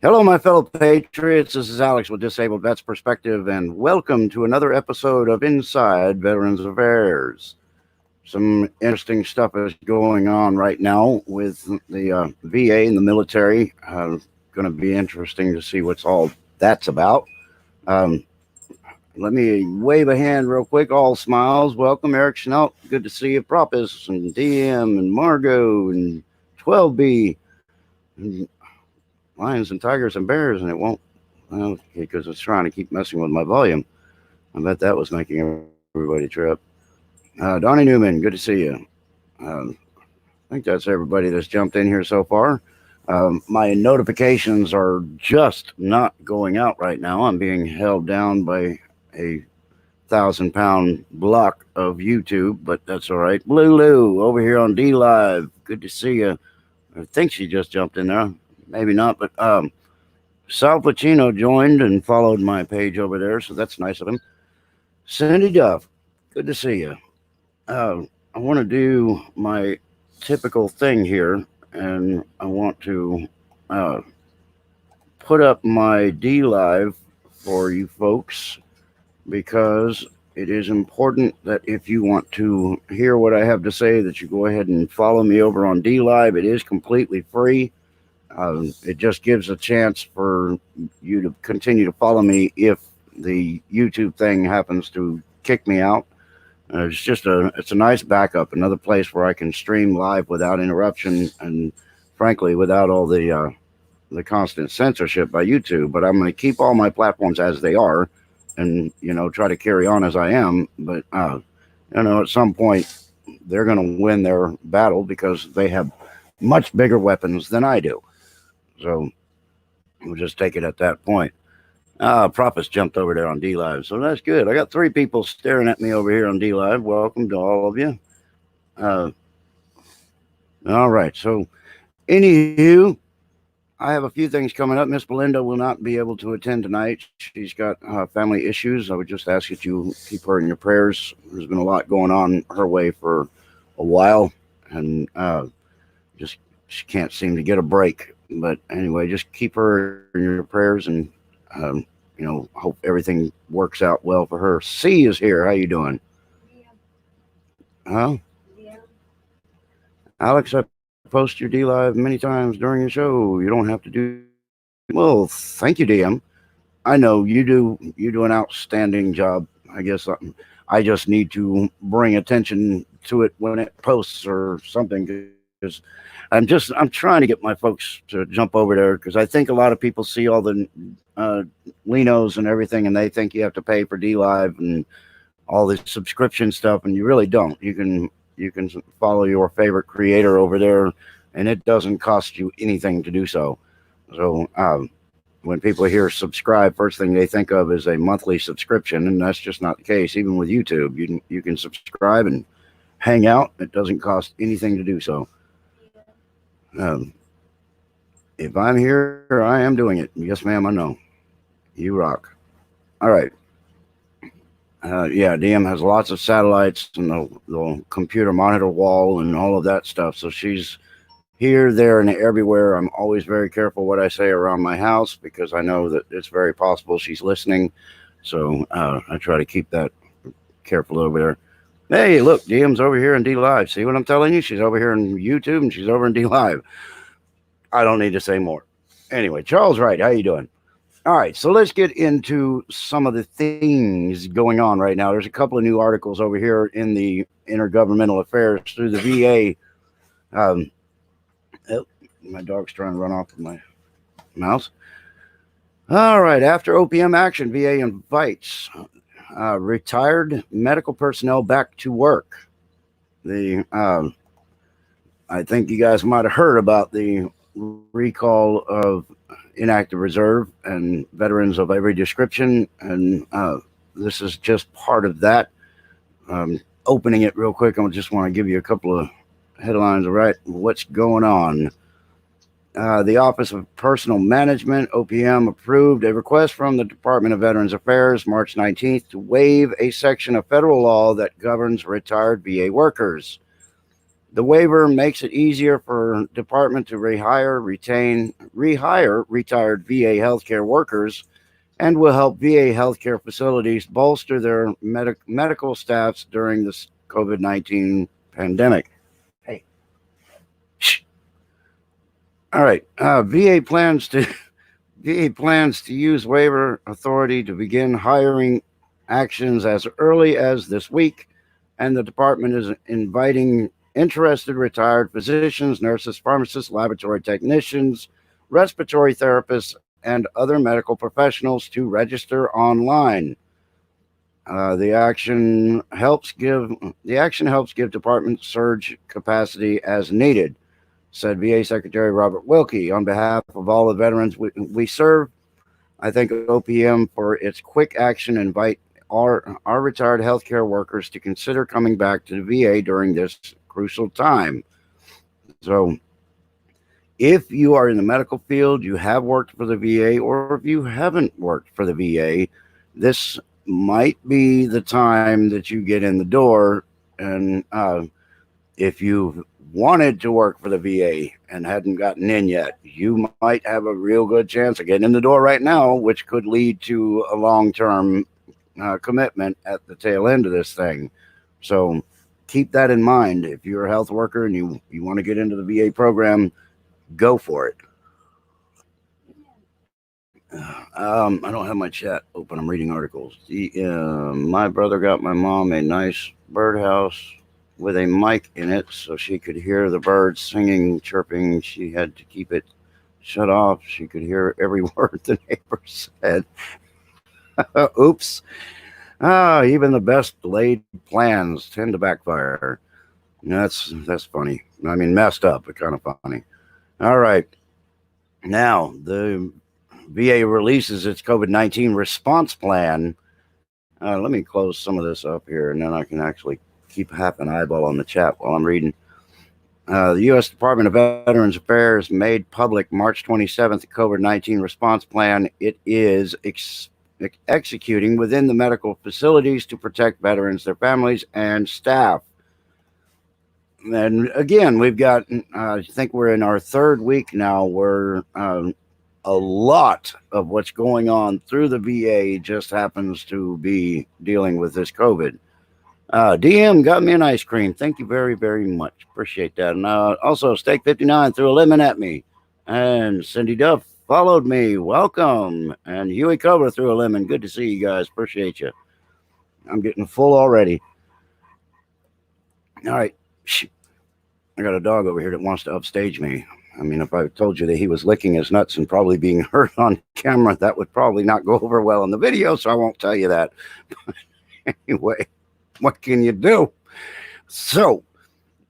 Hello, my fellow patriots. This is Alex with Disabled Vets Perspective, and welcome to another episode of Inside Veterans Affairs. Some interesting stuff is going on right now with the VA and the military. Going to be interesting to see what's all that's about. Um, Let me wave a hand real quick. All smiles. Welcome, Eric Schnelt. Good to see you. Propus and DM and Margot and 12B. And lions and tigers and bears, and it won't, well, because it's trying to keep messing with my volume. I bet that was making everybody trip. Donnie Newman, good to see you. I think that's everybody that's jumped in here so far. My notifications are just not going out right now. I'm being held down by a 1,000-pound block of YouTube, but that's all right. Blue Lou over here on D Live. Good to see you. I think she just jumped in there. Maybe not, but Sal Pacino joined and followed my page over there, so that's nice of him. Cindy Duff, good to see you. I want to do my typical thing here, and I want to put up my D Live for you folks because it is important that if you want to hear what I have to say, that you go ahead and follow me over on D Live. It is completely free. It just gives a chance for you to continue to follow me if the YouTube thing happens to kick me out. It's a nice backup, another place where I can stream live without interruption and frankly without all the constant censorship by YouTube. But I'm going to keep all my platforms as they are, and try to carry on as I am. But at some point they're going to win their battle because they have much bigger weapons than I do. So we'll just take it at that point. Propus jumped over there on D Live, so that's good. I got 3 people staring at me over here on D Live. Welcome to all of you. All right, so anywho, I have a few things coming up. Miss Belinda will not be able to attend tonight. She's got family issues. I would just ask that you keep her in your prayers. There's been a lot going on her way for a while, and just she can't seem to get a break. But anyway, just keep her in your prayers, and hope everything works out well for her. C is here. How you doing? Huh? Alex, I post your D Live many times during your show. You don't have to do. Well, thank you, DM. I know you do an outstanding job. I guess I just need to bring attention to it when it posts or something, because I'm trying to get my folks to jump over there, because I think a lot of people see all the Linos and everything, and they think you have to pay for D Live and all this subscription stuff, and you really don't. You can follow your favorite creator over there, and it doesn't cost you anything to do so. So when people hear subscribe, first thing they think of is a monthly subscription, and that's just not the case. Even with YouTube, you can subscribe and hang out. It doesn't cost anything to do so. If I'm here, I am doing it. Yes, ma'am, I know. You rock. All right. Yeah, DM has lots of satellites and the computer monitor wall and all of that stuff. So she's here, there, and everywhere. I'm always very careful what I say around my house, because I know that it's very possible she's listening. So I try to keep that careful over there. Hey, look, DM's over here in D Live. See what I'm telling you? She's over here in YouTube, and she's over in D Live. I don't need to say more. Anyway, Charles Wright, how you doing? All right, so let's get into some of the things going on right now. There's a couple of new articles over here in the Intergovernmental Affairs through the VA. Oh, my dog's trying to run off with my mouse. All right, after OPM action, VA invites retired medical personnel back to work. I think you guys might have heard about the recall of inactive reserve and veterans of every description, and this is just part of that. Opening it real quick, I just want to give you a couple of headlines. All right, what's going on? The Office of Personnel Management, OPM, approved a request from the Department of Veterans Affairs March 19th to waive a section of federal law that governs retired VA workers. The waiver makes it easier for department to rehire retired VA healthcare workers and will help VA healthcare facilities bolster their medical staffs during this COVID-19 pandemic. Hey, shh. All right. VA plans to use waiver authority to begin hiring actions as early as this week, and the department is inviting interested retired physicians, nurses, pharmacists, laboratory technicians, respiratory therapists, and other medical professionals to register online. The action helps give department surge capacity as needed, said VA Secretary Robert Wilkie. On behalf of all the veterans we serve, I thank OPM for its quick action and invite our retired healthcare workers to consider coming back to the VA during this crucial time. So, if you are in the medical field, you have worked for the VA, or if you haven't worked for the VA, this might be the time that you get in the door. And if you've wanted to work for the VA and hadn't gotten in yet, you might have a real good chance of getting in the door right now, which could lead to a long-term commitment at the tail end of this thing. So keep that in mind. If you're a health worker and you want to get into the VA program, go for it. I don't have my chat open. I'm reading articles. My brother got my mom a nice birdhouse with a mic in it so she could hear the birds singing, chirping. She had to keep it shut off. She could hear every word the neighbor said. Oops. Even the best laid plans tend to backfire. That's funny. I mean, messed up, but kind of funny. All right. Now, the VA releases its COVID-19 response plan. Let me close some of this up here, and then I can actually keep half an eyeball on the chat while I'm reading. The U.S. Department of Veterans Affairs made public March 27th COVID-19 response plan. It is executing within the medical facilities to protect veterans, their families, and staff. And again, we've got, I think we're in our third week now where a lot of what's going on through the VA just happens to be dealing with this COVID. DM got me an ice cream. Thank you very, very much. Appreciate that. And also, Steak59 threw a lemon at me. And Cindy Duff followed me. Welcome. And Huey Cobra threw a lemon. Good to see you guys. Appreciate you. I'm getting full already. All right. I got a dog over here that wants to upstage me. I mean, if I told you that he was licking his nuts and probably being heard on camera, that would probably not go over well in the video, so I won't tell you that. Anyway, what can you do? So,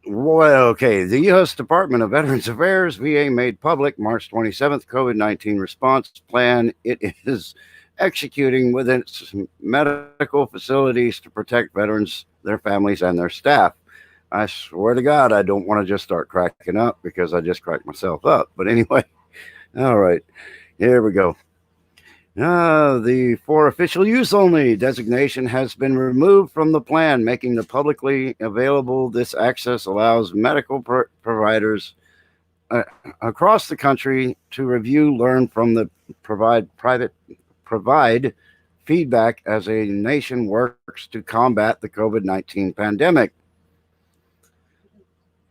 well, okay, the U.S. Department of Veterans Affairs, VA, made public March 27th COVID-19 response plan. It is executing within its medical facilities to protect veterans, their families, and their staff. I swear to God, I don't want to just start cracking up because I just cracked myself up. But anyway, all right, here we go. The for official use only designation has been removed from the plan, making the publicly available. This access allows medical providers across the country to review, learn from the provide feedback as a nation works to combat the COVID-19 pandemic.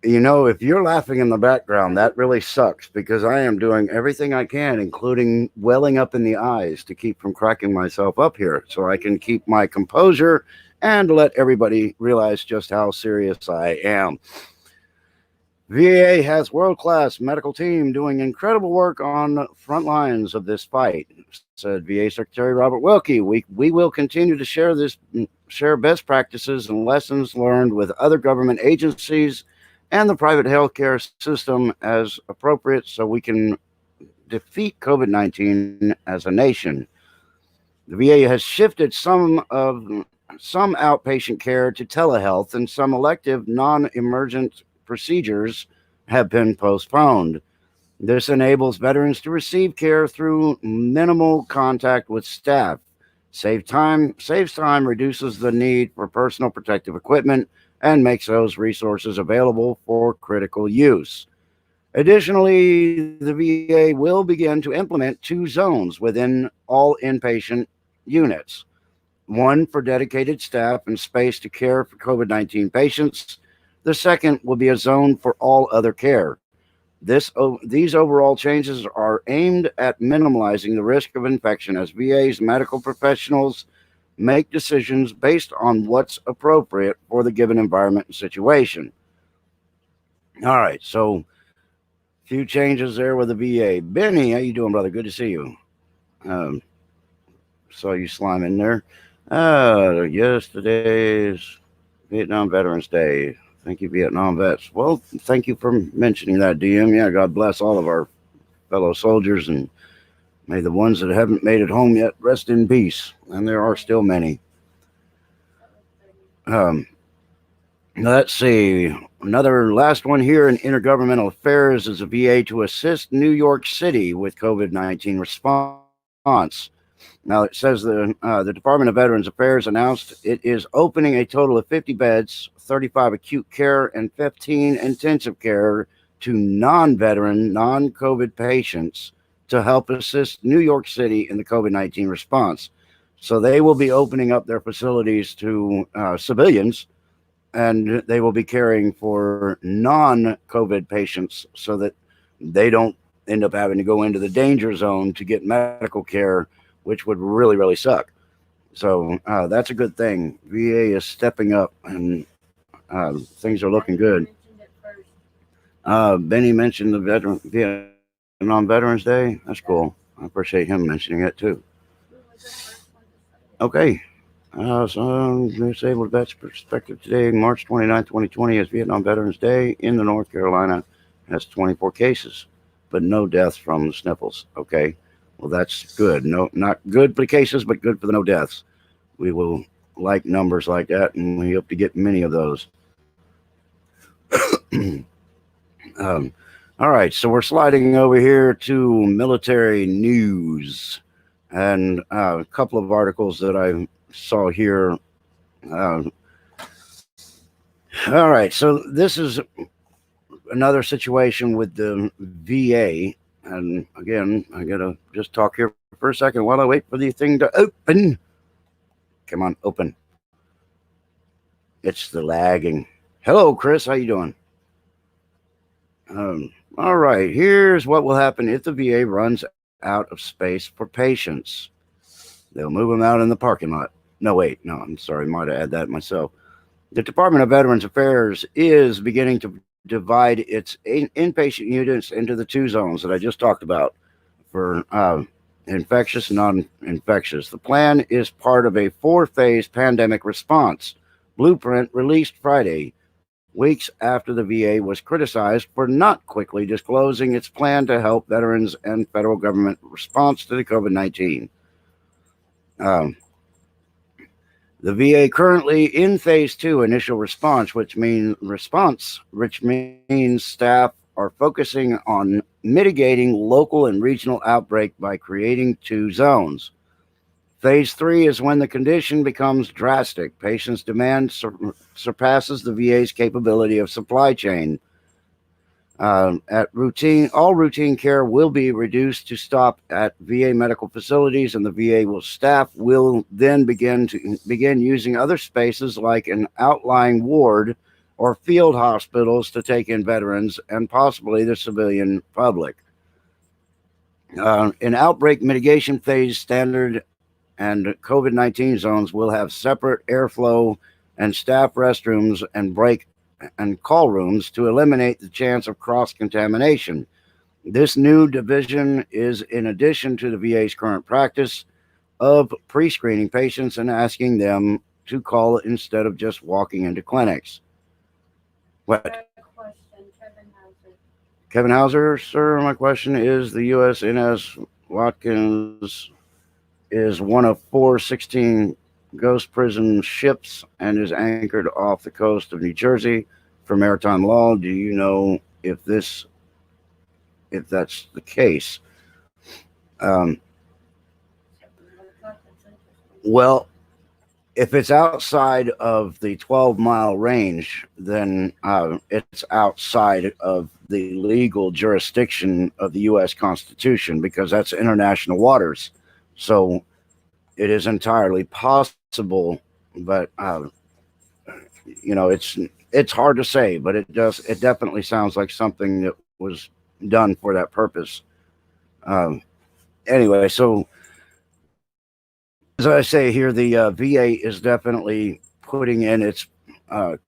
You know, if you're laughing in the background, that really sucks because I am doing everything I can, including welling up in the eyes to keep from cracking myself up here so I can keep my composure and let everybody realize just how serious I am. VA has world-class medical team doing incredible work on the front lines of this fight, said VA Secretary Robert Wilkie. We will continue to share best practices and lessons learned with other government agencies and the private healthcare system as appropriate so we can defeat COVID-19 as a nation. The VA has shifted some outpatient care to telehealth, and some elective non-emergent procedures have been postponed. This enables veterans to receive care through minimal contact with staff. Saves time, reduces the need for personal protective equipment, and makes those resources available for critical use. Additionally, the VA will begin to implement two zones within all inpatient units, one for dedicated staff and space to care for COVID 19 patients. The second will be a zone for all other care. These overall changes are aimed at minimizing the risk of infection as VA's medical professionals make decisions based on what's appropriate for the given environment and situation. All right, so a few changes there with the VA. Benny, how you doing, brother? Good to see you. Um, saw you slime in there. Yesterday's Vietnam Veterans Day. Thank you, Vietnam vets. Well, thank you for mentioning that, DM. Yeah, God bless all of our fellow soldiers, and may the ones that haven't made it home yet rest in peace. And there are still many. Um, let's see. Another last one here in Intergovernmental Affairs is a VA to assist New York City with COVID 19 response. Now, it says the Department of Veterans Affairs announced it is opening a total of 50 beds, 35 acute care, and 15 intensive care to non veteran, non COVID patients to help assist New York City in the COVID 19 response. So they will be opening up their facilities to civilians, and they will be caring for non COVID patients so that they don't end up having to go into the danger zone to get medical care, which would really, really suck. So that's a good thing. VA is stepping up, and things are looking good. Benny mentioned the Vietnam Veterans Day. That's cool. I appreciate him mentioning it too. Okay. So, Disabled Vets Perspective today, March 29th, 2020, is Vietnam Veterans Day in the North Carolina. Has 24 cases, but no deaths from the sniffles. Okay. Well, that's good. No, not good for the cases, but good for the no deaths. We will like numbers like that, and we hope to get many of those. um, all right, so we're sliding over here to military news and a couple of articles that I saw here. Uh, all right, so this is another situation with the VA. And again, I gotta just talk here for a second while I wait for the thing to open. Come on, open. It's the lagging. Hello, Chris. How you doing? All right. Here's what will happen if the VA runs out of space for patients. They'll move them out in the parking lot. No, wait. No, I'm sorry. Might have added that myself. The Department of Veterans Affairs is beginning to divide its inpatient units into the two zones that I just talked about for infectious and non-infectious. The plan is part of a four-phase pandemic response blueprint released Friday, weeks after the VA was criticized for not quickly disclosing its plan to help veterans and federal government response to the COVID-19. Um, the VA currently in phase two initial which means staff are focusing on mitigating local and regional outbreak by creating two zones. Phase three is when the condition becomes drastic. Patients' demand surpasses the VA's capability of supply chain. All routine care will be reduced to stop at VA medical facilities, and the VA staff will then begin using other spaces like an outlying ward or field hospitals to take in veterans and possibly the civilian public. In outbreak mitigation phase, standard and COVID 19 zones will have separate airflow and staff restrooms and break and call rooms to eliminate the chance of cross contamination. This new division is in addition to the VA's current practice of pre screening patients and asking them to call instead of just walking into clinics. What? Kevin Hauser, sir, my question is the USNS Watkins is one of 416 ghost prison ships and is anchored off the coast of New Jersey for maritime law. Do you know if that's the case? Um, well, if it's outside of the 12-mile range, then it's outside of the legal jurisdiction of the U.S. Constitution, because that's international waters. So it is entirely possible, but it's hard to say, but it definitely sounds like something that was done for that purpose. Anyway, so as I say here, the VA is definitely putting in its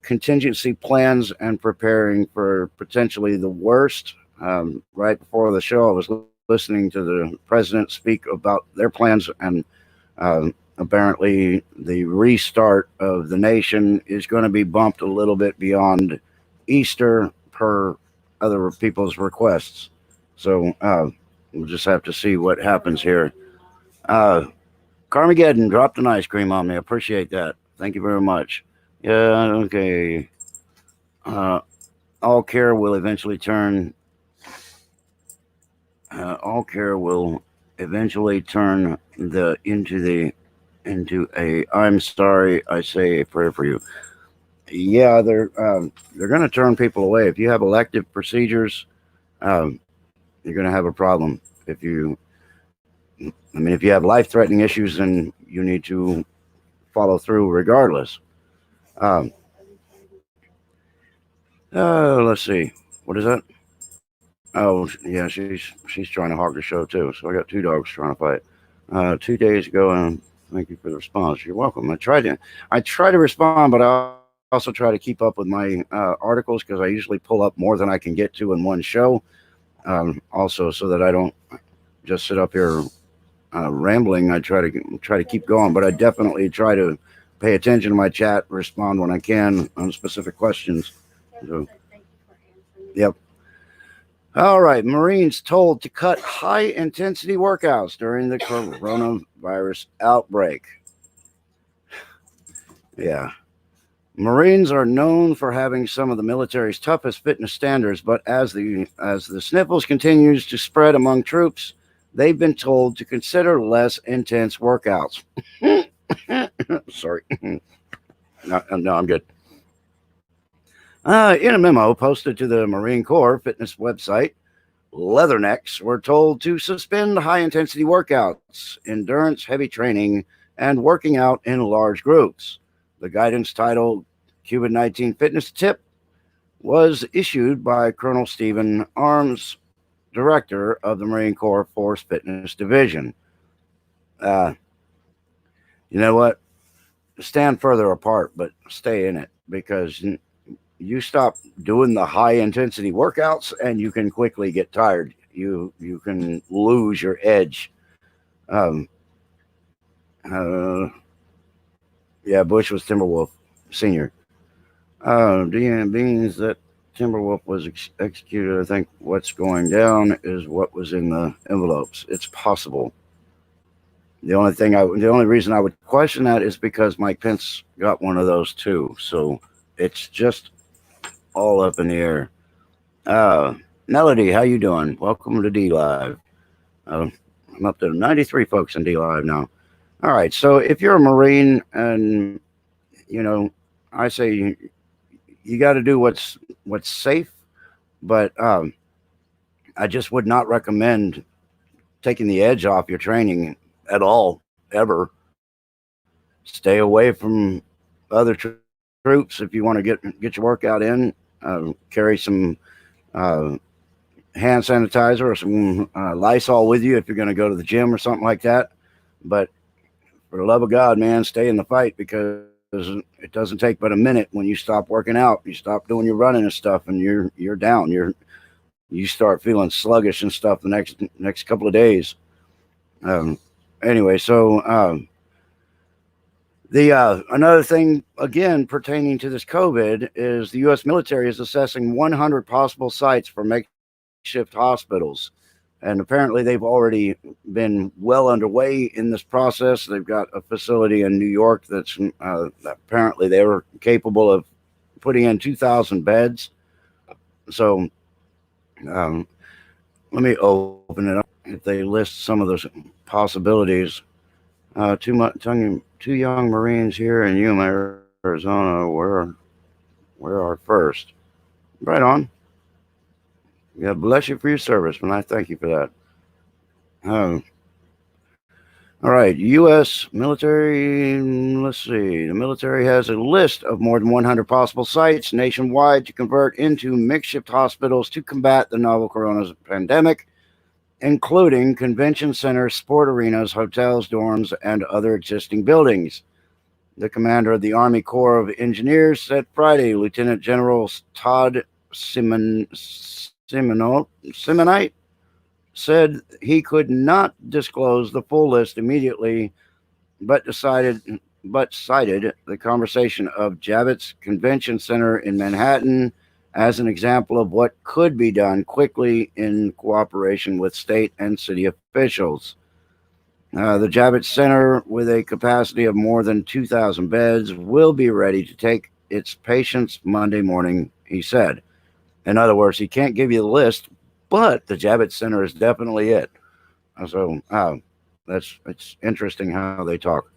contingency plans and preparing for potentially the worst. Right before the show, I was listening to the president speak about their plans, and apparently the restart of the nation is going to be bumped a little bit beyond Easter per other people's requests. So we'll just have to see what happens here. Carmageddon dropped an ice cream on me. I appreciate that. Thank you very much. Yeah, okay. All care will eventually turn. All care will eventually turn into a. I'm sorry. I say a prayer for you. Yeah, they're going to turn people away if you have elective procedures. You're going to have a problem if you. I mean, if you have life-threatening issues, then you need to follow through regardless. Let's see. What is that? Oh, yeah, she's trying to hog the show too. So I got two dogs trying to fight. 2 days ago, and thank you for the response. You're welcome. I try to respond, but I also try to keep up with my articles, because I usually pull up more than I can get to in one show. Also, so that I don't just sit up here rambling. I try to keep going, but I definitely try to pay attention to my chat, respond when I can on specific questions. So, yep. All right. Marines told to cut high-intensity workouts during the coronavirus outbreak. Yeah. Marines are known for having some of the military's toughest fitness standards, but as the sniffles continues to spread among troops, they've been told to consider less intense workouts. Sorry. No, I'm good. In a memo posted to the Marine Corps fitness website, leathernecks were told to suspend high-intensity workouts, endurance heavy training, and working out in large groups. The guidance titled COVID-19 Fitness Tip was issued by Colonel Stephen Arms, Director of the Marine Corps Force Fitness Division. You know what? Stand further apart, but stay in it, because you stop doing the high intensity workouts and you can quickly get tired. You can lose your edge. Yeah, Bush was Timberwolf Senior. Being that Timberwolf was executed, I think what's going down is what was in the envelopes. It's possible. The only reason I would question that is because Mike Pence got one of those too. So it's just all up in the air. Melody, how you doing? Welcome to D Live. I'm up to 93 folks in D Live now. All right. So if you're a Marine, and I say you got to do what's safe, but I just would not recommend taking the edge off your training at all, ever. Stay away from other troops if you want to get your workout in. Carry some hand sanitizer or some Lysol with you if you're going to go to the gym or something like that. But for the love of God, man, stay in the fight, because it doesn't take but a minute when you stop working out. You stop doing your running and stuff, and you're down. You start feeling sluggish and stuff the next couple of days. Anyway, so another thing, again, pertaining to this COVID, is the U.S. military is assessing 100 possible sites for makeshift hospitals. And apparently they've already been well underway in this process. They've got a facility in New York that's apparently they were capable of putting in 2,000 beds. So let me open it up. If they list some of those possibilities. Two young Marines here in Yuma, Arizona, were our first. Right on. Yeah, bless you for your service, and I thank you for that. Um, all right, U.S. military. Let's see. The military has a list of more than 100 possible sites nationwide to convert into makeshift hospitals to combat the novel coronavirus pandemic, including convention centers, sport arenas, hotels, dorms, and other existing buildings. The commander of the Army Corps of Engineers said Friday, Lieutenant General Todd Simonite said he could not disclose the full list immediately, but cited the conversation of Javits Convention Center in Manhattan as an example of what could be done quickly in cooperation with state and city officials. The Javits Center, with a capacity of more than 2,000 beds, will be ready to take its patients Monday morning, he said. In other words, he can't give you the list, but the Javits Center is definitely it. So it's interesting how they talk.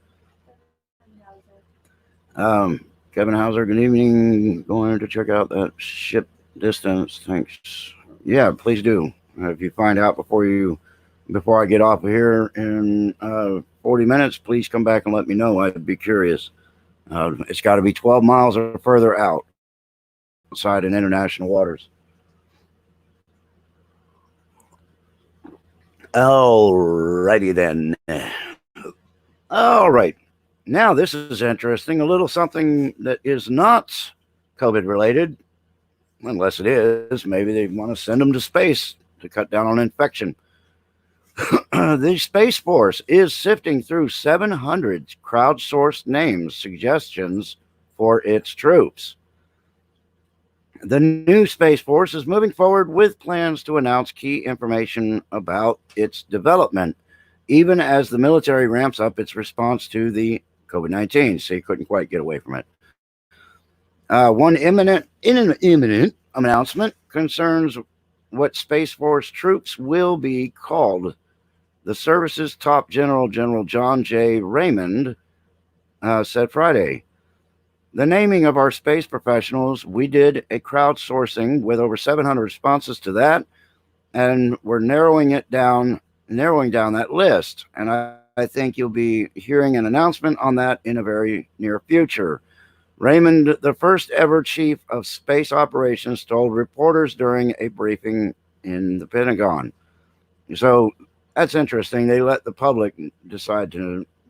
Kevin Hauser, good evening. Going to check out that ship distance. Thanks. Yeah, please do. If you find out before I get off of here in 40 minutes, please come back and let me know. I'd be curious. It's got to be 12 miles or further outside in international waters. Alrighty then. All right. Now, this is interesting. A little something that is not COVID related, unless it is. Maybe they want to send them to space to cut down on infection. The Space Force is sifting through 700 crowdsourced names, suggestions for its troops. The new Space Force is moving forward with plans to announce key information about its development, even as the military ramps up its response to the COVID-19. So you couldn't quite get away from it. One imminent announcement concerns what Space Force troops will be called. The service's top general, General John J. Raymond, said Friday, the naming of our space professionals, we did a crowdsourcing with over 700 responses to that, and we're narrowing down that list. And I think you'll be hearing an announcement on that in a very near future. Raymond, the first ever chief of space operations, told reporters during a briefing in the Pentagon. So that's interesting. They let the public decide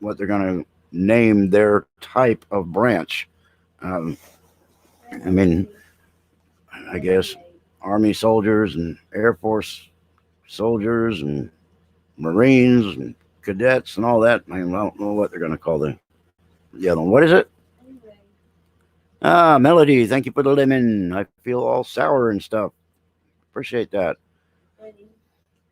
what they're going to name their type of branch. I mean, I guess Army soldiers and Air Force soldiers and Marines and cadets and all that. I don't know what they're going to call the other one. What is it? Melody, thank you for the lemon. I feel all sour and stuff. Appreciate that.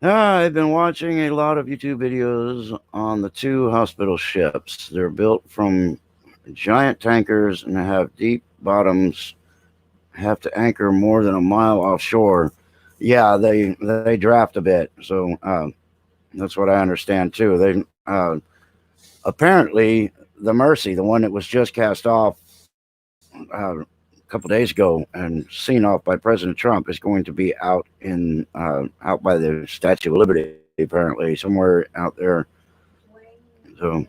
I've been watching a lot of YouTube videos on the two hospital ships. They're built from giant tankers and have deep bottoms, have to anchor more than a mile offshore. Yeah, they draft a bit. So that's what I understand too. They apparently the Mercy, the one that was just cast off a couple days ago and seen off by President Trump, is going to be out by the Statue of Liberty, apparently somewhere out there. So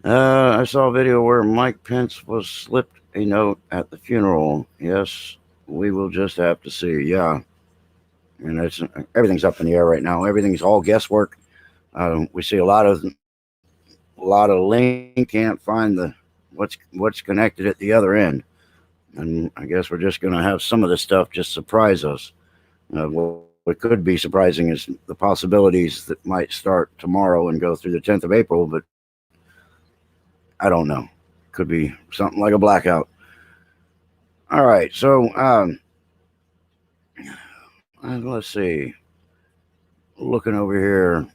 I saw a video where Mike Pence was slipped a note at the funeral. Yes, we will just have to see. Yeah, and everything's up in the air right now. Everything's all guesswork. We see a lot of link. Can't find what's connected at the other end, and I guess we're just going to have some of this stuff just surprise us. What could be surprising is the possibilities that might start tomorrow and go through the 10th of April, but I don't know. Could be something like a blackout. All right, so let's see. Looking over here.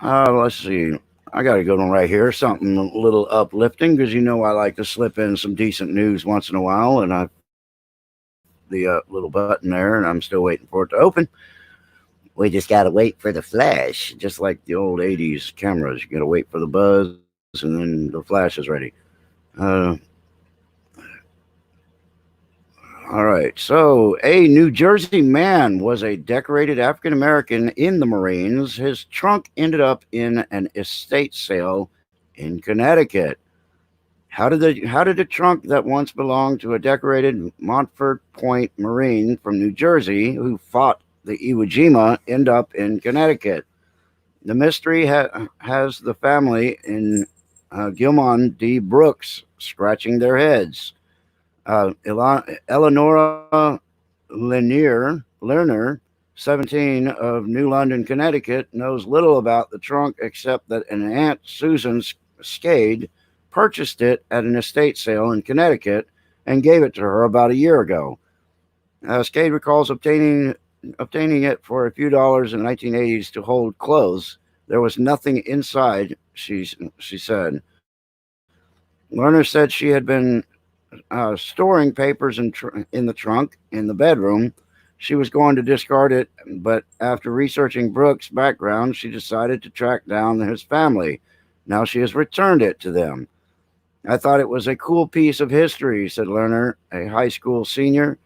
Let's see. I got a good one right here. Something a little uplifting, because I like to slip in some decent news once in a while, and the little button there, and I'm still waiting for it to open. We just got to wait for the flash, just like the old 80s cameras. You got to wait for the buzz and then the flash is ready. Uh, all right. So, a New Jersey man was a decorated African American in the Marines. His trunk ended up in an estate sale in Connecticut. How did the trunk that once belonged to a decorated Montfort Point Marine from New Jersey who fought the Iwo Jima end up in Connecticut? The mystery has the family in Gilmon D. Brooks scratching their heads. Eleonora Lerner, 17, of New London, Connecticut, knows little about the trunk except that an Aunt Susan Scade purchased it at an estate sale in Connecticut and gave it to her about a year ago. Scade recalls obtaining it for a few dollars in the 1980s to hold clothes. There was nothing inside, she said. Lerner said she had been storing papers in the trunk in the bedroom. She was going to discard it, but after researching Brooks' background, she decided to track down his family. Now she has returned it to them. I thought it was a cool piece of history, said Lerner, a high school senior.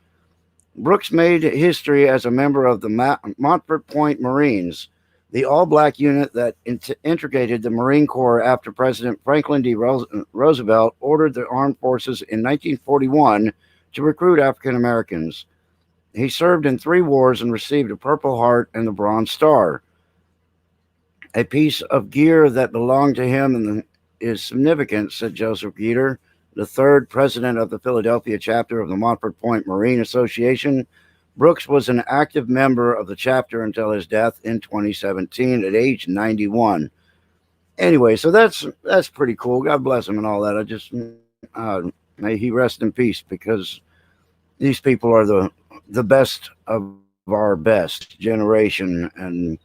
Brooks made history as a member of the Montfort Point Marines, the all-black unit that integrated the Marine Corps after President Franklin D. Roosevelt ordered the armed forces in 1941 to recruit African Americans. He served in 3 wars and received a Purple Heart and the Bronze Star. A piece of gear that belonged to him is significant, said Joseph Geter, the 3rd president of the Philadelphia chapter of the Montfort Point Marine Association. Brooks was an active member of the chapter until his death in 2017 at age 91. Anyway, so that's pretty cool. God bless him and all that. I just may he rest in peace, because these people are the best of our best generation, and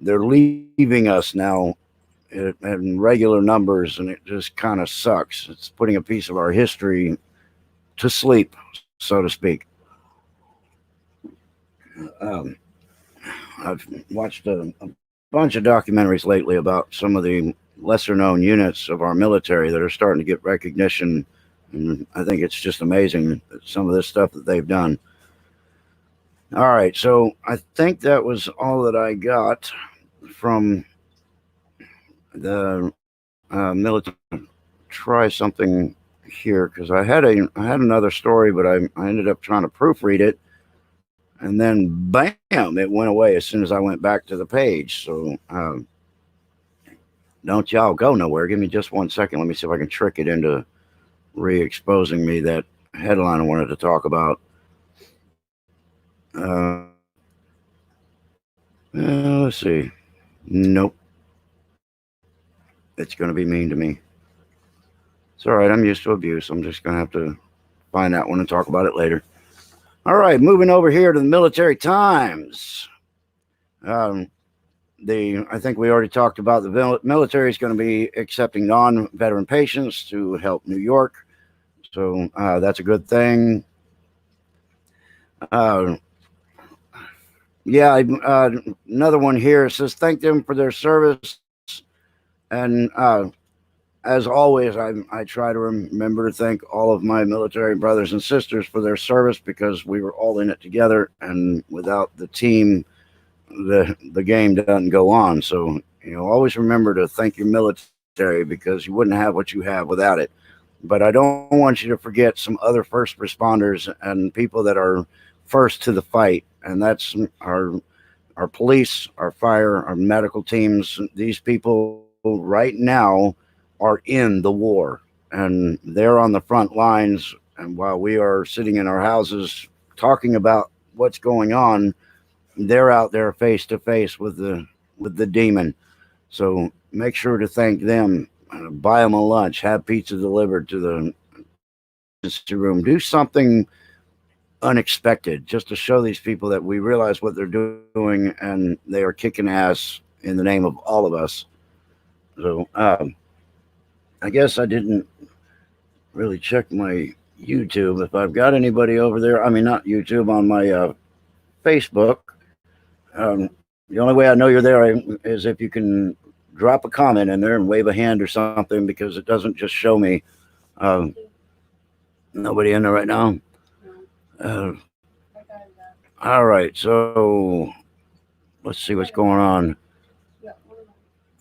they're leaving us now in regular numbers, and it just kind of sucks. It's putting a piece of our history to sleep, so to speak. Um, I've watched a bunch of documentaries lately about some of the lesser known units of our military that are starting to get recognition. And I think it's just amazing, some of this stuff that they've done. All right, so I think that was all that I got from the military. Try something here, because I had another story, but I ended up trying to proofread it, and then bam, it went away as soon as I went back to the page. So don't y'all go nowhere. Give me just 1 second. Let me see if I can trick it into re-exposing me that headline I wanted to talk about. Let's see. Nope. It's going to be mean to me. It's all right. I'm used to abuse. I'm just going to have to find that one and talk about it later. All right, moving over here to the Military Times. I think we already talked about the military is going to be accepting non-veteran patients to help New York. So that's a good thing. Another one here says, thank them for their service. And as always, I try to remember to thank all of my military brothers and sisters for their service, because we were all in it together, and without the team, the game doesn't go on. So, always remember to thank your military, because you wouldn't have what you have without it. But I don't want you to forget some other first responders and people that are first to the fight, and that's our police, our fire, our medical teams. These people right now are in the war, and they're on the front lines. And while we are sitting in our houses talking about what's going on, they're out there face to face with the demon. So make sure to thank them. Buy them a lunch, have pizza delivered to the emergency room, do something unexpected just to show these people that we realize what they're doing, and they are kicking ass in the name of all of us. So I guess I didn't really check my YouTube. If I've got anybody over there, I mean, not YouTube, on my Facebook. The only way I know you're there is if you can drop a comment in there and wave a hand or something, because it doesn't just show me. Uh, Nobody in there right now. Uh, all right, so let's see what's going on.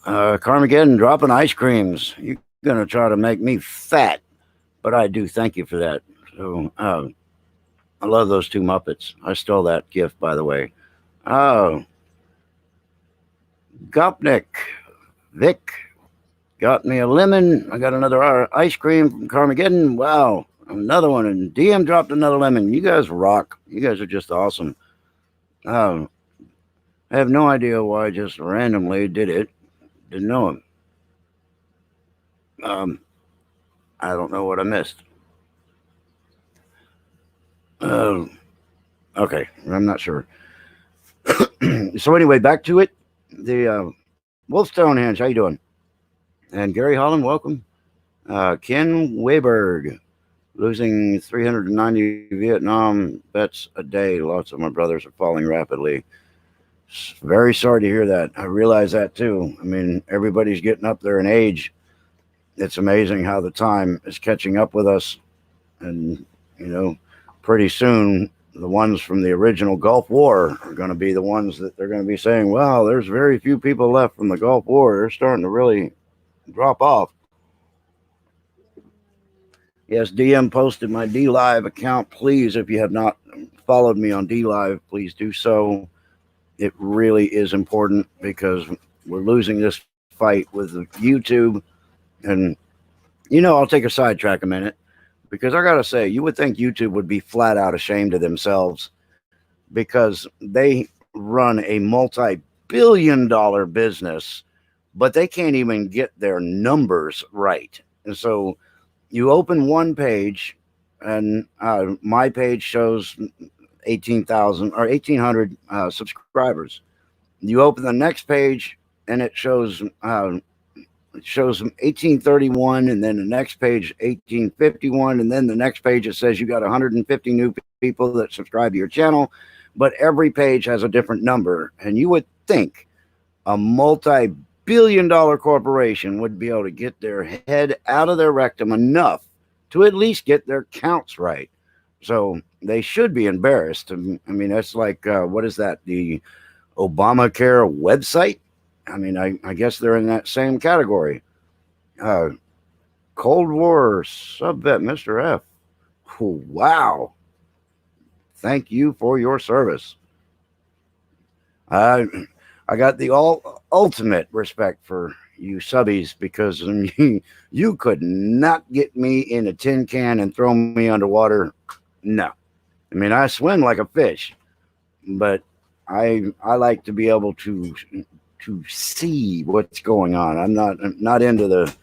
Carmageddon dropping ice creams. You're gonna try to make me fat, but I do thank you for that. So I love those two Muppets. I stole that gift, by the way. Oh, Gopnik, Vic got me a lemon. I got another ice cream from Carmageddon. Wow, another one. And DM dropped another lemon. You guys rock. You guys are just awesome. I have no idea why I just randomly did it. Didn't know him. Um, I don't know what I missed. Uh, okay, I'm not sure. So anyway, back to it. The Wolf Stonehenge, how you doing? And Gary Holland, welcome. Ken Wayberg, losing 390 Vietnam vets a day. Lots of my brothers are falling rapidly. Very sorry to hear that. I realize that too. I mean, everybody's getting up there in age. It's amazing how the time is catching up with us. And, pretty soon the ones from the original Gulf War are going to be the ones that they're going to be saying, wow, there's very few people left from the Gulf War. They're starting to really drop off. Yes, DM posted my D Live account. Please, if you have not followed me on D Live, please do so. It really is important because we're losing this fight with YouTube. And, I'll take a sidetrack a minute, because I got to say, you would think YouTube would be flat out ashamed of themselves, because they run a multi-billion-dollar business, but they can't even get their numbers right. And so you open one page, and my page shows 18,000 or 1,800 subscribers. You open the next page, and it shows 1831, and then the next page 1851, and then the next page it says you got 150 new people that subscribe to your channel, but every page has a different number. And you would think a multi-billion-dollar corporation would be able to get their head out of their rectum enough to at least get their counts right. So they should be embarrassed. I mean, that's like, what is that? The Obamacare website? I mean, I guess they're in that same category. Cold War subvet, Mr. F. Wow. Thank you for your service. I got the ultimate respect for you subbies, because you could not get me in a tin can and throw me underwater. No. I mean, I swim like a fish, but I like to be able to see what's going on. I'm not into the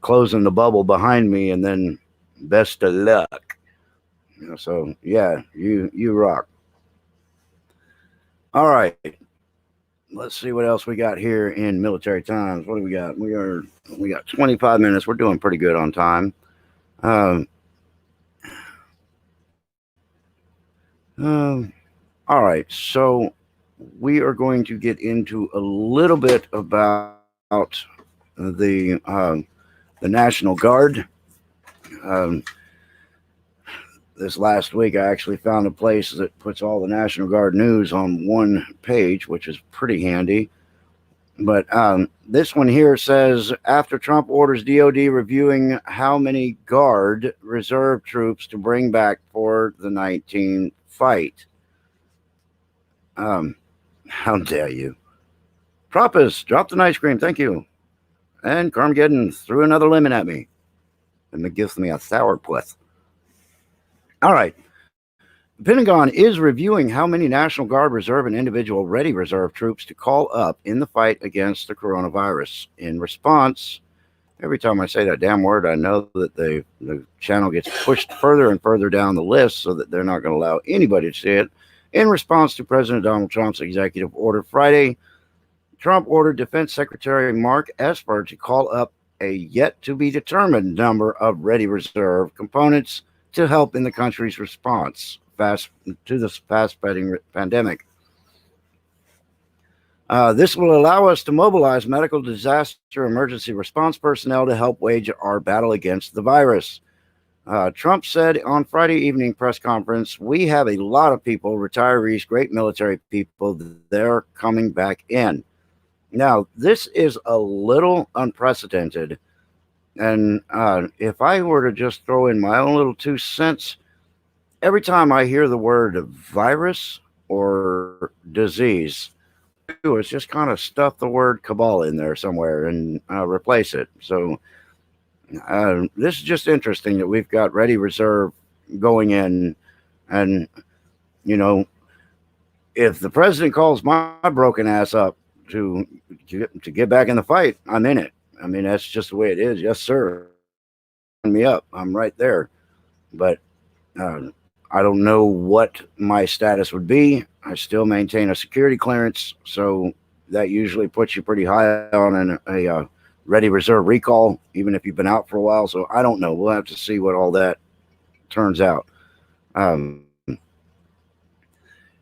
closing the bubble behind me and then best of luck. So yeah, you rock. All right. Let's see what else we got here in military times. What do we got? We got 25 minutes. We're doing pretty good on time. All right. So we are going to get into a little bit about the National Guard. This last week, I actually found a place that puts all the National Guard news on one page, which is pretty handy. But this one here says, after Trump orders DOD reviewing how many Guard reserve troops to bring back for the 19 fight. How dare you? Propus dropped an ice cream. Thank you. And Carmageddon threw another lemon at me. And it gives me a sourpuss. All right. The Pentagon is reviewing how many National Guard Reserve and individual ready reserve troops to call up in the fight against the coronavirus. In response, every time I say that damn word, I know that the channel gets pushed further and further down the list so that they're not going to allow anybody to see it. In response to President Donald Trump's executive order Friday, Trump ordered Defense Secretary Mark Esper to call up a yet-to-be-determined number of ready reserve components to help in the country's response to this fast-spreading pandemic. This will allow us to mobilize medical disaster emergency response personnel to help wage our battle against the virus. Trump said on Friday evening press conference, "We have a lot of people, retirees, great military people, they're coming back in." Now, this is a little unprecedented. And if I were to just throw in my own little 2 cents, every time I hear the word virus or disease, do is just kind of stuff the word cabal in there somewhere and replace it. So this is just interesting that we've got Ready Reserve going in. And, you know, if the president calls my broken ass up to get back in the fight, I'm in it. I mean, that's just the way it is. Yes, sir. Me up. I'm right there. But I don't know what my status would be. I still maintain a security clearance, so that usually puts you pretty high on a Ready Reserve recall, even if you've been out for a while. So I don't know. We'll have to see what all that turns out.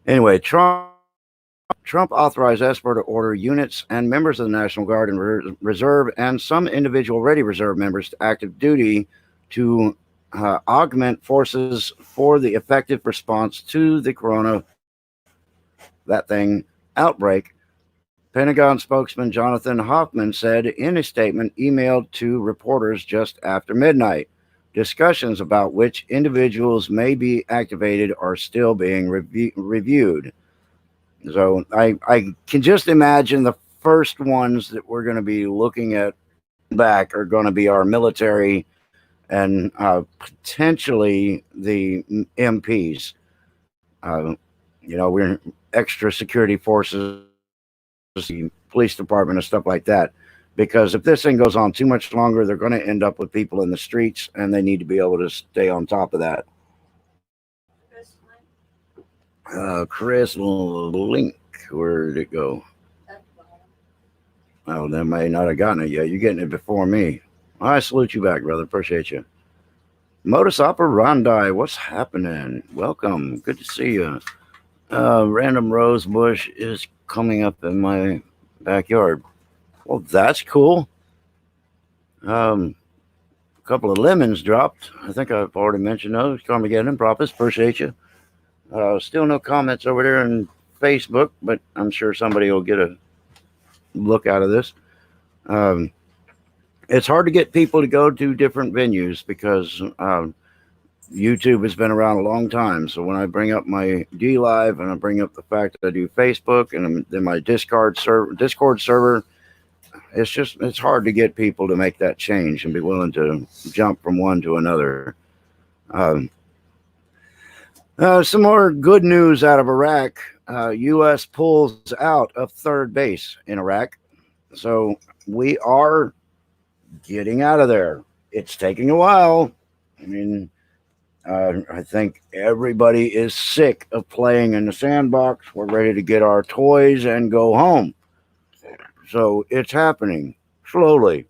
Anyway, Trump authorized ESPR to order units and members of the National Guard and Reserve and some individual Ready Reserve members to active duty to augment forces for the effective response to the corona outbreak. Pentagon spokesman Jonathan Hoffman said in a statement emailed to reporters just after midnight. Discussions about which individuals may be activated are still being reviewed. So I can just imagine the first ones that we're going to be looking at back are going to be our military and potentially the MPs. We're extra security forces, the police department and stuff like that. Because if this thing goes on too much longer, they're going to end up with people in the streets, and they need to be able to stay on top of that. Chris Link, where did it go? Oh, they may not have gotten it yet. You're getting it before me. I salute you back, brother. Appreciate you. Modus operandi, what's happening? Welcome. Good to see you. Random rose bush is coming up in my backyard. Well, that's cool. A couple of lemons dropped. I think I've already mentioned those. Carmageddon, Prophet, appreciate you. Still no comments over there on Facebook, but I'm sure somebody will get a look out of this. It's hard to get people to go to different venues because YouTube has been around a long time. So when I bring up my D Live and I bring up the fact that I do Facebook and then my Discord server, it's hard to get people to make that change and be willing to jump from one to another. Some more good news out of Iraq. U.S. pulls out of third base in Iraq. So we are getting out of there. It's taking a while. I mean, I think everybody is sick of playing in the sandbox. We're ready to get our toys and go home. So it's happening slowly.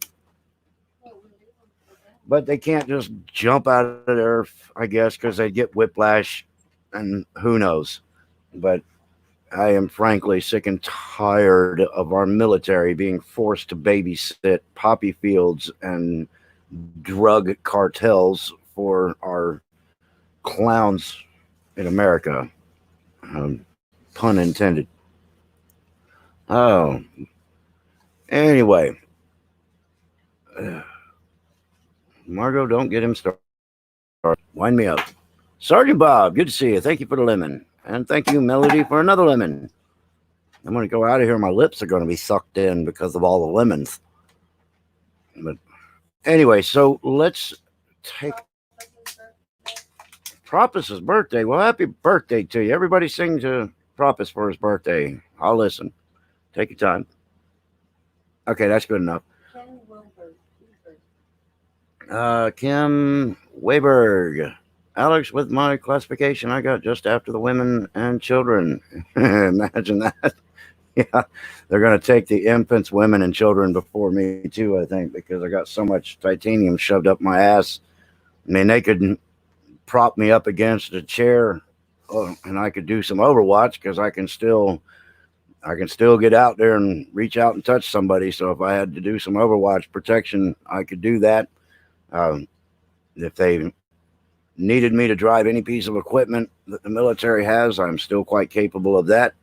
But they can't just jump out of there, I guess, because they get whiplash and who knows. But I am frankly sick and tired of our military being forced to babysit poppy fields and drug cartels for our clowns in America. Pun intended. Oh. Anyway. Margot, don't get him started. Wind me up. Sergeant Bob, good to see you. Thank you for the lemon. And thank you, Melody, for another lemon. I'm going to go out of here. My lips are going to be sucked in because of all the lemons. But anyway, so let's take Propus' birthday. Well, happy birthday to you. Everybody sing to Propus for his birthday. I'll listen. Take your time. Okay, that's good enough. Kim Wayberg. Alex, with my classification, I got just after the women and children. Imagine that. Yeah, they're going to take the infants, women, and children before me, too, I think, because I got so much titanium shoved up my ass. I mean, they could prop me up against a chair, and I could do some Overwatch because I can still I can still get out there and reach out and touch somebody. So if I had to do some Overwatch protection, I could do that. Um, if they needed me to drive any piece of equipment that the military has, I'm still quite capable of that.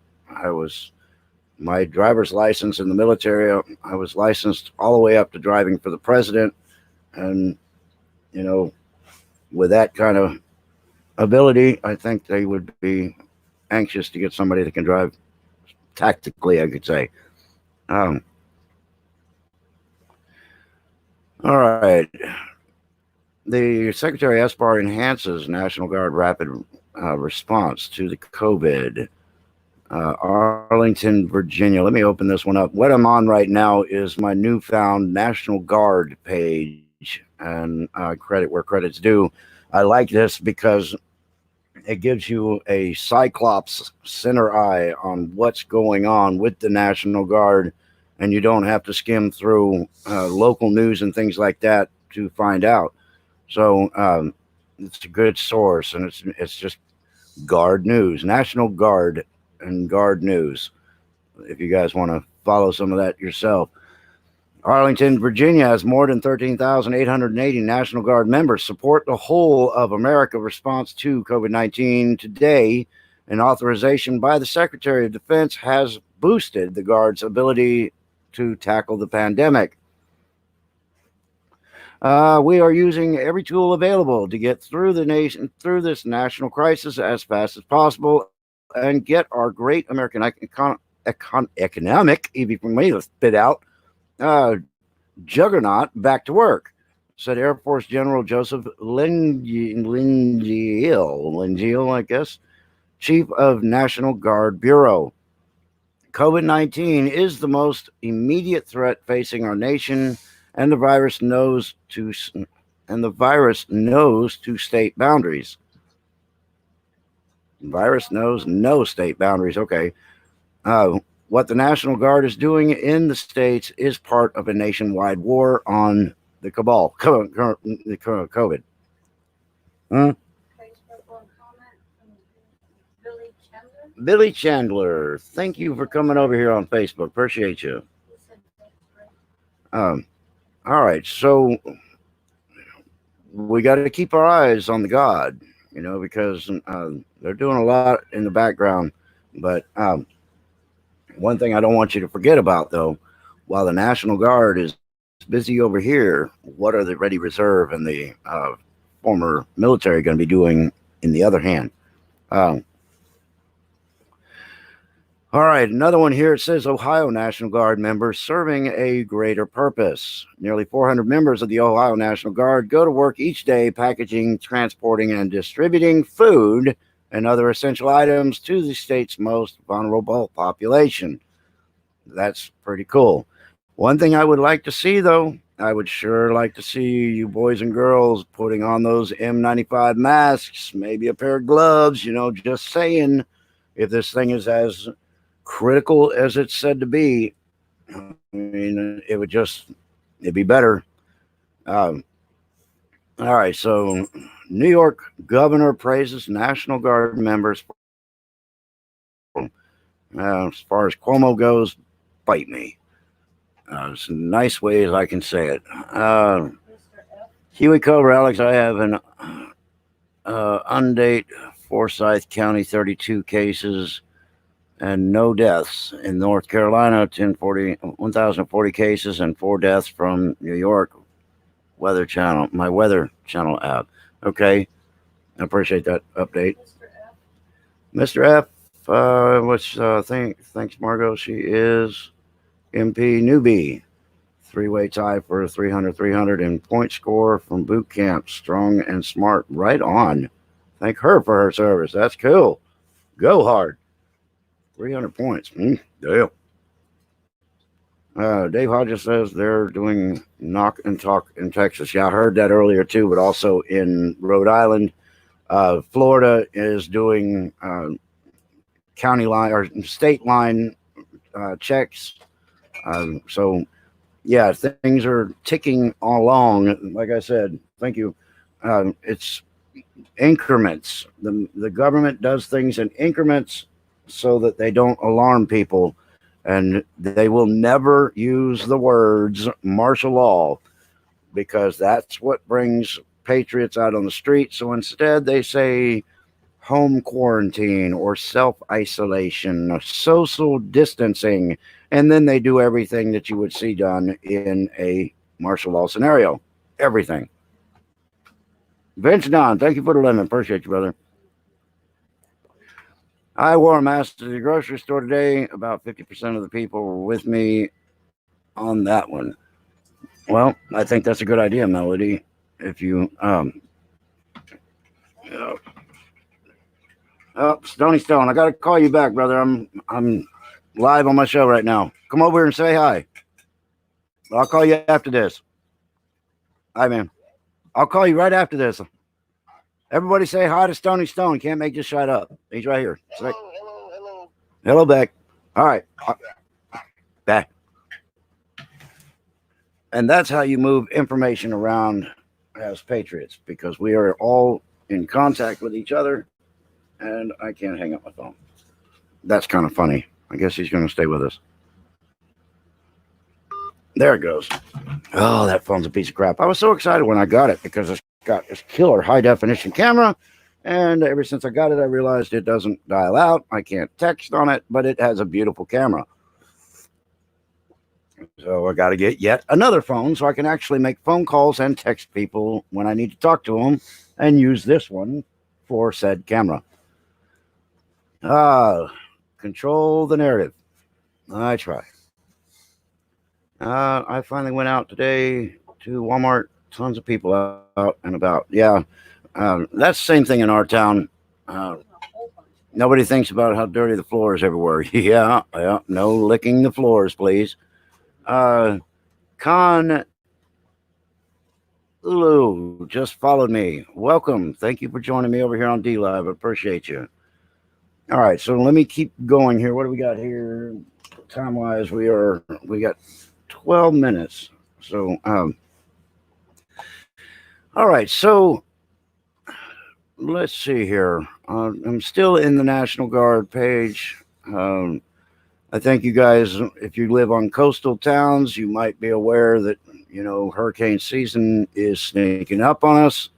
My driver's license in the military, I was licensed all the way up to driving for the president. And, you know, with that kind of ability, I think they would be anxious to get somebody that can drive tactically, I could say. Um, all right. The Secretary Esper enhances National Guard rapid response to the COVID. Arlington, Virginia. Let me open this one up. What I'm on right now is my newfound National Guard page, and credit where credit's due. I like this because it gives you a Cyclops center eye on what's going on with the National Guard, and you don't have to skim through local news and things like that to find out. So it's a good source, and it's just Guard News, National Guard and Guard News, if you guys want to follow some of that yourself. Arlington, Virginia has more than 13,880 National Guard members support the whole of America response to COVID-19. Today, an authorization by the Secretary of Defense has boosted the Guard's ability to tackle the pandemic. We are using every tool available to get through this national crisis as fast as possible and get our great American economic, easy for me to spit out, juggernaut back to work, said Air Force General Joseph Lingeal, I guess, Chief of National Guard Bureau. COVID-19 is the most immediate threat facing our nation, and the virus knows to state boundaries. The virus knows no state boundaries. Okay. What the National Guard is doing in the states is part of a nationwide war on the cabal, the COVID. Billy Chandler, thank you for coming over here on Facebook. Appreciate you. All right, so we got to keep our eyes on the God, because they're doing a lot in the background. But one thing I don't want you to forget about, though, while the National Guard is busy over here, what are the Ready Reserve and the former military going to be doing in the other hand? All right, another one here. It says Ohio National Guard members serving a greater purpose. Nearly 400 members of the Ohio National Guard go to work each day packaging, transporting, and distributing food and other essential items to the state's most vulnerable population. That's pretty cool. One thing I would like to see, though, I would sure like to see you boys and girls putting on those N95 masks, maybe a pair of gloves, just saying, if this thing is as critical as it's said to be, I mean, it'd be better. All right, so New York governor praises National Guard members. As far as Cuomo goes, bite me. It's a nice way as I can say it. Huey Cobra, Alex, I have an undate Forsyth County 32 cases and no deaths. In North Carolina, 1,040 cases and 4 deaths from New York. My Weather Channel app. Okay, I appreciate that update. Mr. F, thanks, Margot. She is MP newbie. 3-way tie for 300 in point score from boot camp. Strong and smart. Right on. Thank her for her service. That's cool. Go hard. 300 points. Deal. Dave Hodges says they're doing knock and talk in Texas. Yeah, I heard that earlier too, but also in Rhode Island. Florida is doing county line or state line checks. So, yeah, things are ticking along. Like I said, thank you. It's increments. The government does things in increments so that they don't alarm people. And they will never use the words martial law because that's what brings patriots out on the street. So instead, they say home quarantine or self-isolation or social distancing, and then they do everything that you would see done in a martial law scenario. Everything. Vince Don, thank you for the lemon. Appreciate you, brother. I wore a mask to the grocery store today. About 50% of the people were with me on that one. Well, I think that's a good idea, Melody. If you oh, Stony Stone, I gotta call you back, brother. I'm live on my show right now. Come over here and say hi. I'll call you after this. Hi, man. I'll call you right after this. Everybody say hi to Stony Stone. Can't make this shut up. He's right here. Hello. Hello, back. All right. Back. And that's how you move information around as patriots, because we are all in contact with each other, and I can't hang up my phone. That's kind of funny. I guess he's going to stay with us. There it goes. Oh, that phone's a piece of crap. I was so excited when I got it because it's got this killer high-definition camera, and ever since I got it, I realized it doesn't dial out. I can't text on it, but it has a beautiful camera. So I got to get yet another phone so I can actually make phone calls and text people when I need to talk to them and use this one for said camera. Control the narrative. I try. I finally went out today to Walmart. Tons of people out and about. Yeah, that's the same thing in our town. Nobody thinks about how dirty the floor is everywhere. Yeah, no licking the floors, please. Con Ulu just followed me. Welcome. Thank you for joining me over here on D Live. I appreciate you. All right, so let me keep going here. What do we got here? Time wise, we got 12 minutes. So, all right, so let's see here. I'm still in the National Guard page. I think you guys, if you live on coastal towns, you might be aware that, hurricane season is sneaking up on us.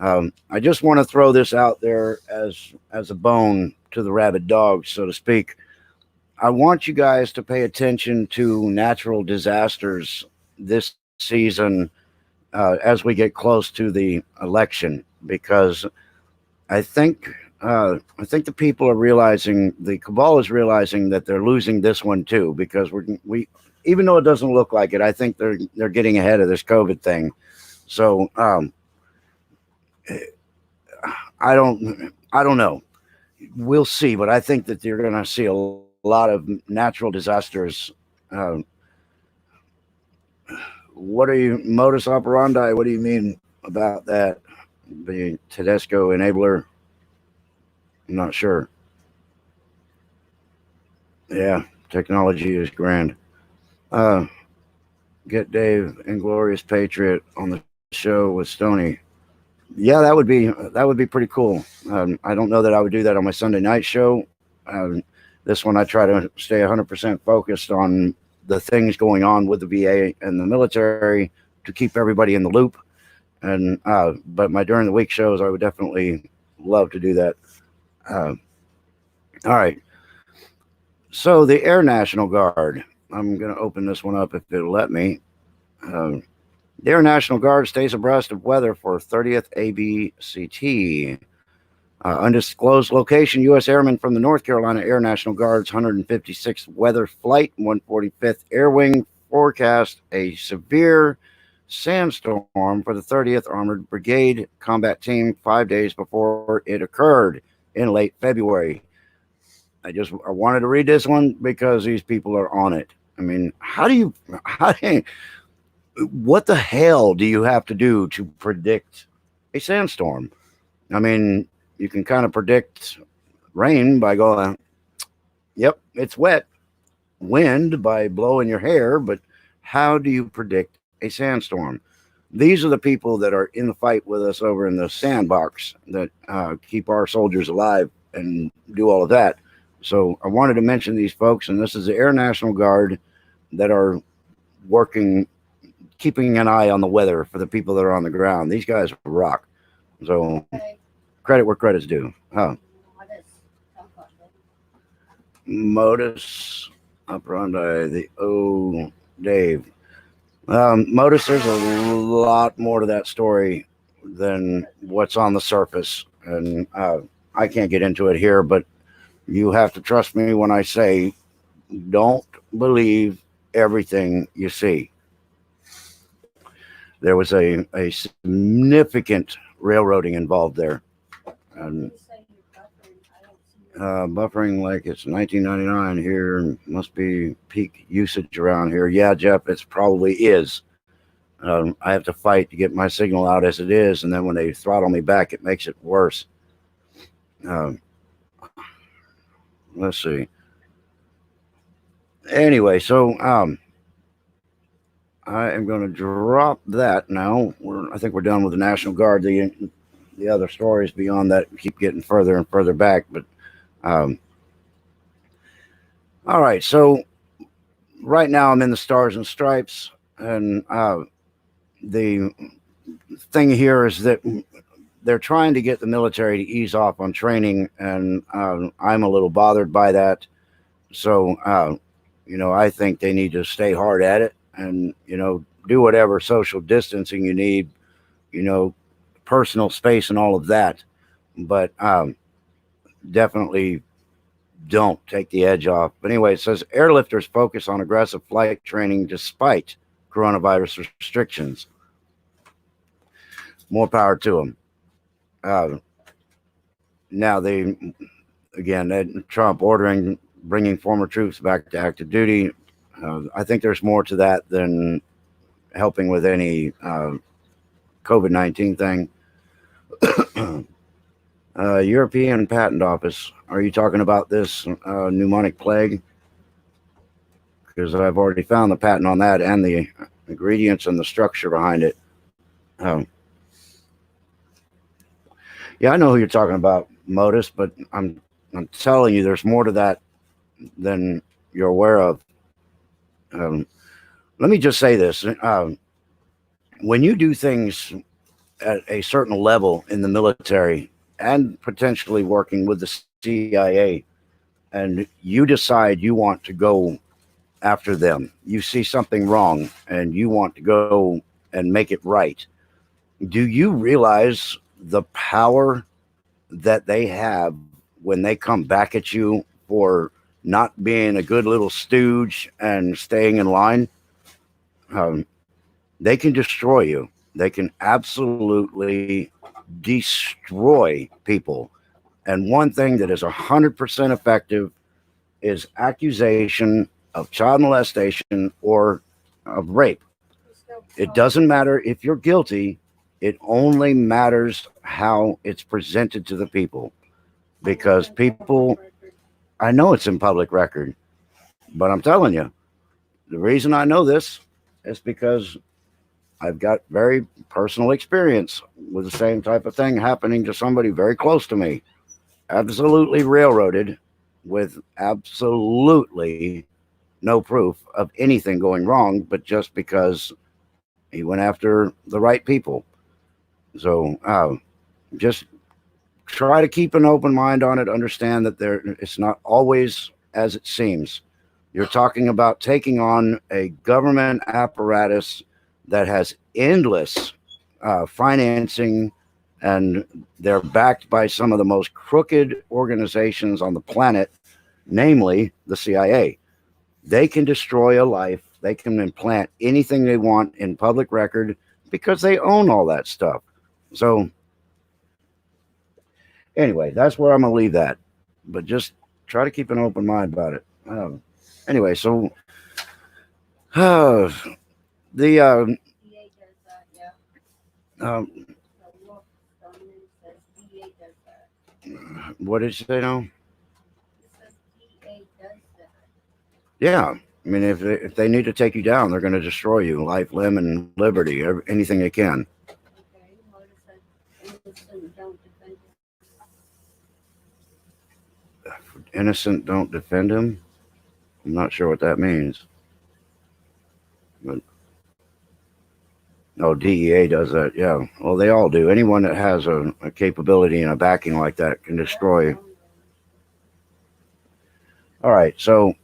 I just want to throw this out there as a bone to the rabid dog, so to speak. I want you guys to pay attention to natural disasters this season as we get close to the election, because I think the people are realizing, the cabal is realizing that they're losing this one too, because we even though it doesn't look like it, I think they're getting ahead of this COVID thing. So I don't know. We'll see, but I think that you're going to see a lot of natural disasters. What are you, modus operandi? What do you mean about that? The Tedesco enabler? I'm not sure. Yeah, technology is grand. Get Dave Inglorious Patriot on the show with Stony. Yeah, that would be pretty cool. I don't know that I would do that on my Sunday night show. This one I try to stay 100% focused on the things going on with the VA and the military to keep everybody in the loop. And but my during the week shows, I would definitely love to do that. All right. So the Air National Guard. I'm going to open this one up if it'll let me. The Air National Guard stays abreast of weather for 30th ABCT. Undisclosed location, U.S. Airmen from the North Carolina Air National Guard's 156th Weather Flight 145th Air Wing forecast a severe sandstorm for the 30th Armored Brigade Combat Team 5 days before it occurred in late February. I wanted to read this one because these people are on it. I mean, what the hell do you have to do to predict a sandstorm? I mean, you can kind of predict rain by going, yep, it's wet. Wind by blowing your hair, but how do you predict a sandstorm? These are the people that are in the fight with us over in the sandbox that keep our soldiers alive and do all of that. So I wanted to mention these folks, and this is the Air National Guard that are working, keeping an eye on the weather for the people that are on the ground. These guys rock. So credit where credit's due. Huh? Modus operandi, the Dave. Modus, there's a lot more to that story than what's on the surface. And I can't get into it here, but you have to trust me when I say don't believe everything you see. There was a significant railroading involved there. And buffering like it's 1999 here, must be peak usage around here. Yeah, Jeff, it probably is. I have to fight to get my signal out as it is, and then when they throttle me back, it makes it worse. Let's see. Anyway, so I am going to drop that now. I think we're done with the National Guard. The other stories beyond that keep getting further and further back. But all right, so right now I'm in the Stars and Stripes, and the thing here is that they're trying to get the military to ease off on training, and I'm a little bothered by that. So, I think they need to stay hard at it and, do whatever social distancing you need, personal space and all of that. But definitely don't take the edge off. But anyway, it says airlifters focus on aggressive flight training despite coronavirus restrictions. More power to them. Now Trump bringing former troops back to active duty. I think there's more to that than helping with any COVID-19 thing. European Patent Office. Are you talking about this pneumonic plague? Because I've already found the patent on that and the ingredients and the structure behind it. Yeah, I know who you're talking about, Modus, but I'm telling you, there's more to that than you're aware of. Let me just say this. When you do things at a certain level in the military and potentially working with the CIA, and you decide you want to go after them, you see something wrong and you want to go and make it right, do you realize the power that they have when they come back at you for not being a good little stooge and staying in line? They can destroy you. They can absolutely destroy people. And one thing that is 100% effective is accusation of child molestation or of rape. It doesn't matter if you're guilty. It only matters how it's presented to the people. Because people, I know it's in public record, but I'm telling you, the reason I know this is because I've got very personal experience with the same type of thing happening to somebody very close to me. Absolutely railroaded with absolutely no proof of anything going wrong, but just because he went after the right people. So just try to keep an open mind on it. Understand that it's not always as it seems. You're talking about taking on a government apparatus that has endless financing, and they're backed by some of the most crooked organizations on the planet, namely the CIA. They can destroy a life. They can implant anything they want in public record because they own all that stuff. So anyway, that's where I'm going to leave that. But just try to keep an open mind about it. Anyway, so the what did you say now? Yeah, I mean, if they need to take you down, they're going to destroy you, life, limb, and liberty, anything they can. innocent don't defend him. I'm not sure what that means. But oh, DEA does that. Yeah. Well, they all do. Anyone that has a capability and a backing like that can destroy. All right. So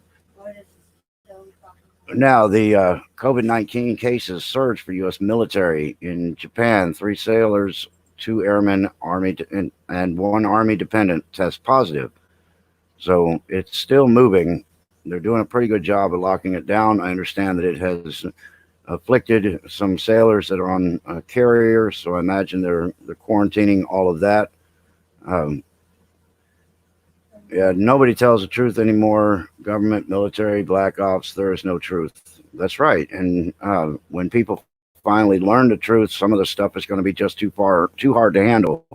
now the COVID-19 cases surged for U.S. military in Japan. 3 sailors, 2 airmen, and 1 Army dependent test positive. So it's still moving. They're doing a pretty good job of locking it down. I understand that it has afflicted some sailors that are on carriers, so I imagine they're quarantining all of that. Yeah, nobody tells the truth anymore. Government, military, black ops, there is no truth. That's right. And when people finally learn the truth, some of the stuff is going to be just too hard to handle.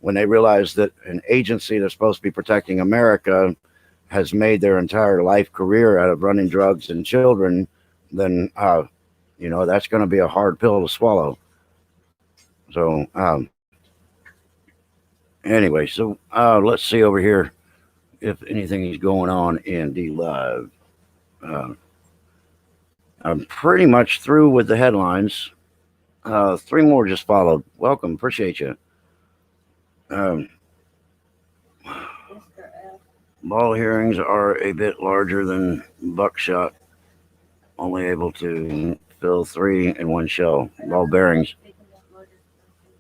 When they realize that an agency that's supposed to be protecting America has made their entire life career out of running drugs and children, then that's going to be a hard pill to swallow. So anyway, so let's see over here if anything is going on in the live. I'm pretty much through with the headlines. 3 more just followed. Welcome, appreciate you. Ball hearings are a bit larger than buckshot, only able to fill 3 in one shell. Ball bearings.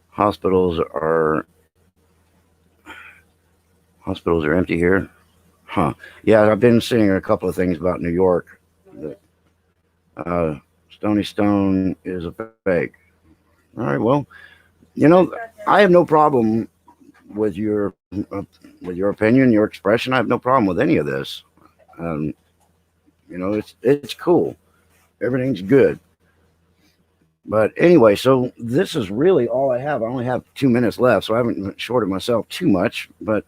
Hospitals are empty here. Huh. Yeah, I've been seeing a couple of things about New York. Stony Stone is a fake. All right, well, I have no problem with your opinion, your expression. I have no problem with any of this. It's cool. Everything's good. But anyway, so this is really all I have. I only have 2 minutes left, so I haven't shorted myself too much. But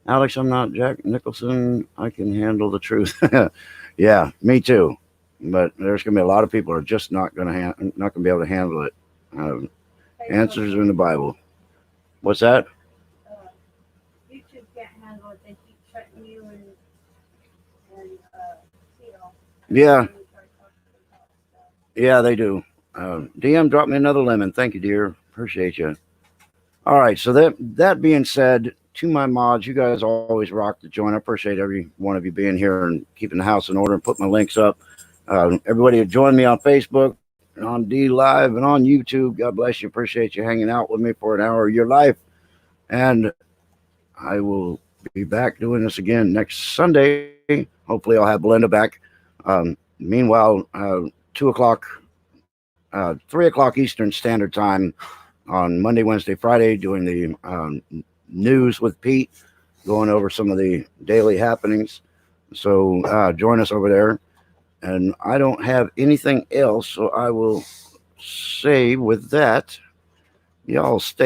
Alex, I'm not Jack Nicholson. I can handle the truth. Yeah, me too. But there's going to be a lot of people who are just not going to be able to handle it. Answers are in the Bible. What's that? YouTube can't handle it. They keep shutting you and Yeah. Yeah, they do. DM, drop me another lemon. Thank you, dear. Appreciate you. All right. So that being said, to my mods, you guys always rock the joint. I appreciate every one of you being here and keeping the house in order and putting my links up. Everybody who joined me on Facebook and on D Live and on YouTube, God bless you. Appreciate you hanging out with me for an hour of your life. And I will be back doing this again next Sunday. Hopefully I'll have Belinda back. Meanwhile, 2 o'clock, 3 o'clock Eastern Standard Time on Monday, Wednesday, Friday, doing the news with Pete, going over some of the daily happenings. So join us over there. And I don't have anything else, so I will say with that, y'all stay